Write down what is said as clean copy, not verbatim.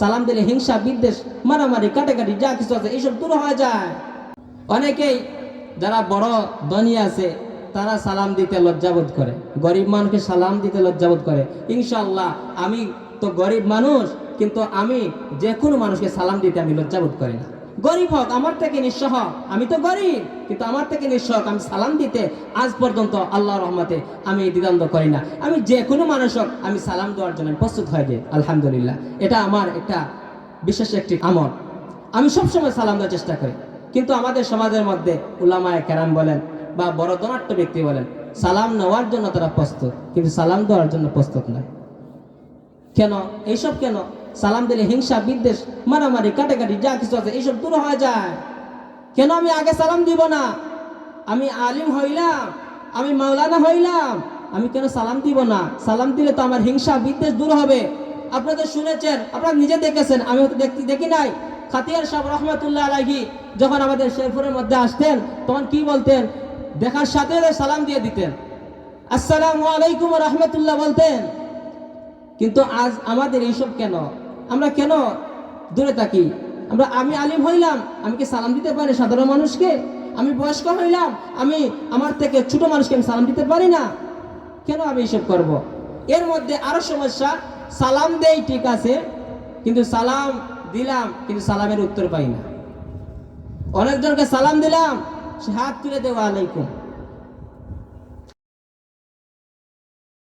সালাম দিলে হিংসা বিদ্বেষ মারামারি কাটাকাটি যা কিছু আছে এইসব দূর হয়ে যায়। অনেকেই যারা বড় ধনী আছে তারা সালাম দিতে লজ্জাবোধ করে, গরিব মানুষকে সালাম দিতে লজ্জাবোধ করে। ইনশাআল্লাহ আমি তো গরিব মানুষ, কিন্তু আমি যে কোনো মানুষকে সালাম দিতে আমি লজ্জাবোধ করি না। গরিব হোক, আমার থেকে নিঃস্ব হোক, আমি তো গরিব কিন্তু আমার থেকে নিঃস্ব হোক, আমি সালাম দিতে আজ পর্যন্ত আল্লাহর রহমতে আমি দ্বিধাদ্বন্দ্ব করি না। আমি যে কোনো মানুষ হোক আমি সালাম দেওয়ার জন্য প্রস্তুত হয়ে যাই। আলহামদুলিল্লাহ, এটা আমার একটা বিশেষ একটি আমল। আমি সবসময় সালাম দেওয়ার চেষ্টা করি। কিন্তু আমাদের সমাজের মধ্যে উলামায়ে কেরাম বলেন বা বড় ধনাঢ্য ব্যক্তি বলেন, সালাম নেওয়ার জন্য তারা প্রস্তুত কিন্তু সালাম দেওয়ার জন্য প্রস্তুত নয়। কেন এইসব? কেন সালাম দিলে হিংসা বিদ্বেষ মারামারি কাটাকাটি যা কিছু আছে এইসব দূর হয়ে যায়। কেন আমি আগে সালাম দিব না? আমি আলিম হইলাম, আমি মাওলানা হইলাম, আমি কেন সালাম দিব না? সালাম দিলে তো আমার হিংসা বিদ্বেষ দূর হবে। আপনাদের শুনেছেন, আপনারা নিজে দেখেছেন, আমি হয়তো দেখি নাই। খাতিয়ার সাহেব রহমতুল্লাহ আলাইহি যখন আমাদের শেরপুরের মধ্যে আসতেন তখন কি বলতেন? দেখার সাথে সালাম দিয়ে দিতেন, আসসালামু আলাইকুম রহমতুল্লাহ বলতেন। কিন্তু আজ আমাদের এইসব কেন? আমরা কেন দূরে থাকি? আমি আলিম হইলাম, আমি কি সালাম দিতে পারি সাধারণ মানুষকে? আমি বয়স্ক হইলাম, আমি আমার থেকে ছোট মানুষকে আমি সালাম দিতে পারি না? কেন আমি এইসব করব? এর মধ্যে আরো সমস্যা, সালাম দেই ঠিক আছে, কিন্তু সালাম দিলাম কিন্তু সালামের উত্তর পাই না। অনেকজনকে সালাম দিলাম, সে হাত তুলে দেওয়া আলাইকুম,